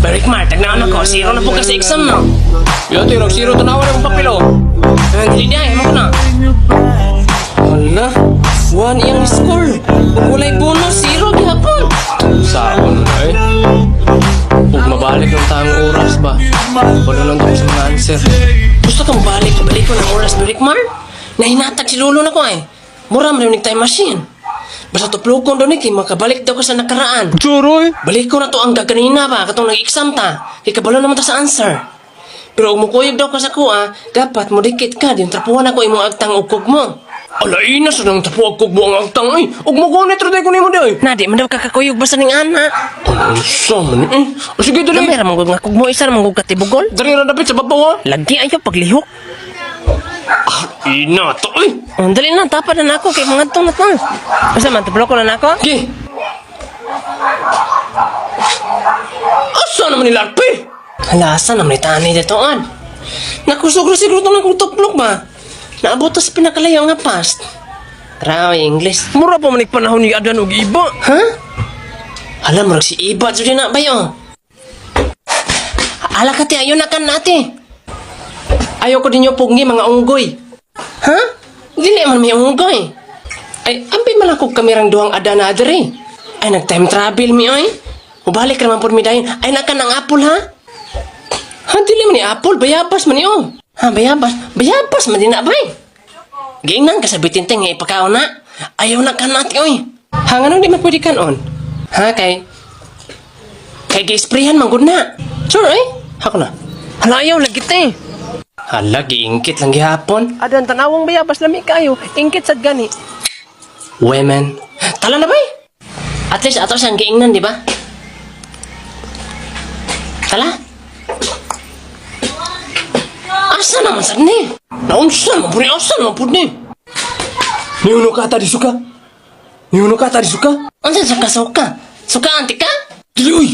Balik Mar, tagnaon ako. Zero na po ka sa exam, no? Yo, tirog, zero tanawan ang papel, oh. Dili di ay, mo ko na. Hala, 1 iyang score. Kung walay bonus, zero gihapon. Sakon na eh. Huwag mabalik ng tamang oras ba? Wala lang daw sa mga answer. Gusto kang balik ko ng oras, Balik Mar? Nahinatag si Lolo na ko eh. Mura mo rin time machine. Basta tuplokon doon kay makabalik daw ka sa nakaraan. Churoy! Balik ko na to ang gaganina ba, katong nag-exam ta. Kay kabalo naman ta sa answer. Pero kung mukuyog daw ka sa kuha, dapat mo dikit ka, din trapuhan ako imong agtang ugkog mo. Alaina sa nang tapuag kog mo ang agtang ay. Huwag mo ko netroday ko ni mo day. Na, di man daw kakakuyog basta ning ana. Ano sa man eh? O sige, dali. Gamay ramang nga kog mo isa ramang kog katibugol. Dali na dapit sa babaw ha. Lagi ayo paglihok. Ina to eh. Dali na, tapad na ako kay mga tong na to. Basta man, tublok ko na ako. Okay. Asa naman nila arpe? Halasa naman itani ditoon. Nakusugro-sigro to na kong tuplok ba? Naabot to sa pinakalayo nga past. Raw, English. Mura pa manik panahon ni Adan og iba. Ha? Alam mo, si Iba dyan na ba yun? Ala ka ti, ayaw na kan nati. Ayaw ko din yung pugni mga unggoy. Ha? Dili man may unggoy. Ay, ampi malakog kamerang duwang ada na adre. Ay, nag-time travel mi oy. Mubalik naman po mi dayon. Ay, nakan ang apple ha? Ha, dili man ni apple. Bayabas man niyo. Ha, bayabas. Bayabas man din na bay. Giingnan kasabitin ting nga ipakaon na. Ayaw na kan nati oy. Ha, nga nung di man pwede kanon? Ha, kay gi-sprayhan man gud na. Sure, eh? Hako na. Hala ayaw lagi te. Hala, giingkit lang gihapon. Adan tanawang bayabas lami kayo. Ingkit sad gani. Women. Tala na ba eh? At least ato siyang giingnan, di ba? Tala? Asa naman sad ni? Naunsa naman po ni? Asa naman po ni? Niuno ka ata di suka. Niuno ka ata di suka. Ansan suka-suka? Suka anti ka? Dili uy.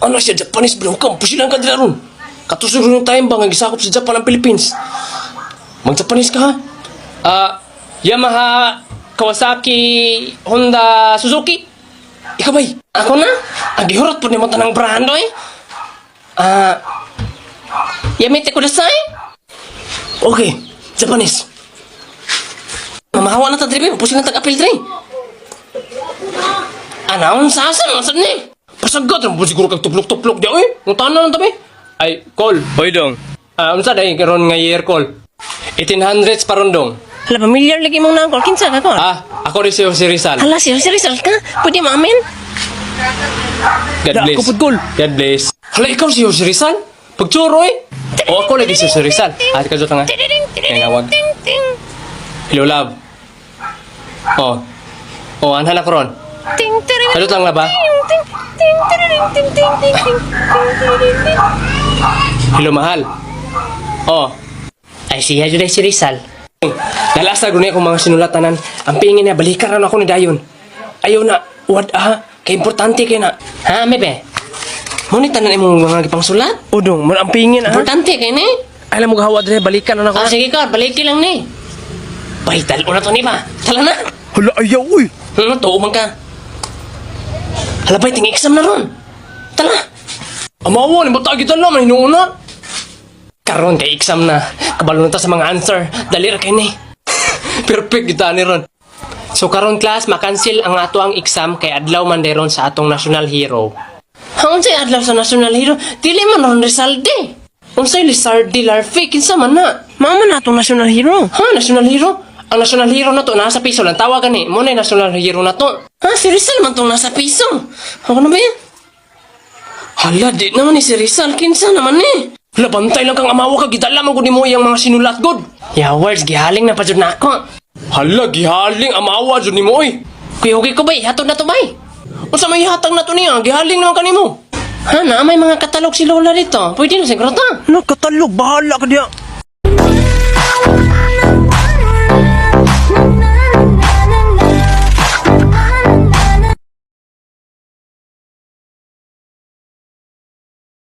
Ano siya Japanese bro ka. Pusilang ka dila ron. Katusog rin yung time ba nga gisakop sa Japan ang Philippines. Mag-Japanese ka ha? Yamaha, Kawasaki, Honda, Suzuki. Ikaw ba'y? Ako na? Ang gihurot po ni mo tanang brando eh. Yamete kudasai? Okay, Japanese. Mamahawa na ta dribi, pusing na tag-apil dre. Anaon sa asan, masad ni? Pasagat rin po siguro kag tuplok-tuplok di oy. Nung tanan lang tabi. Ay, call. Boy dong. Unsa day karon nga year call? 1800s paron dong. Hala, pamilyar lagi mong nangkol. Kinsa ka ko? Ako rin si Rizal. Hala, si Rizal ka? Pwede mo amin? God bless. God bless. Hala, ikaw si Jose Rizal? Pagtsuro eh. O ako lagi si Jose Rizal. Ate ka nga. Nangawag. Hello, love. Anhan ako ron. Salot lang na ba? Hello, mahal. Ay, siya dyan si Rizal. Nalasag rin akong mga sinulatanan. Ang pingin niya, balikan rin ako ni Dayon. Ayaw na, kaya importante kayo na. Ha, mebe? Ngunit tanan imong mga gipang sulat? Udong, ang pingin Importante kayo ni? Alam mo gahawa din, balikan na ako. Sige ka, baliki lang ni. Bahital, una to ni ba? Tala na. Hala, ayaw, uy. Tuo man ka. Hala, bay, ting exam na ron. Tala. Amawa, ni batagitan lang, hinuuna. Karon kay exam na. Kabalo na ta sa mga answer. Dali ra kay ni. Perfect kita ni ron. So karon class, makansil ang ato ang exam kay adlaw man deron sa atong national hero. Unsay adlaw sa national hero? Dili man ron Rizalde. Unsay Lizarde Larfi kinsa man na? Mama na itong national hero. Ha, national hero? Ang national hero na to nasa piso lang tawagan ni. Mo na yung national hero na to. Ha, si Rizal man tong nasa piso. Ako na ba yan? Hala, di naman ni si Rizal. Kinsa naman ni? Hala, bantay lang kang amawa ka. Gidala man ko ni mo yung mga sinulat god. Yawards, gihaling na pa dyan na ako. Hala, gihaling amawa dyan ni mo eh. Kuya-hugi ko ba? Hatod na to ba? Unsa may hatag na to niya? Gihaling naman ka ni mo. Ha, na may mga katalog si Lola dito. Pwede na siguro ta. Nakatalog, bahala ka diya.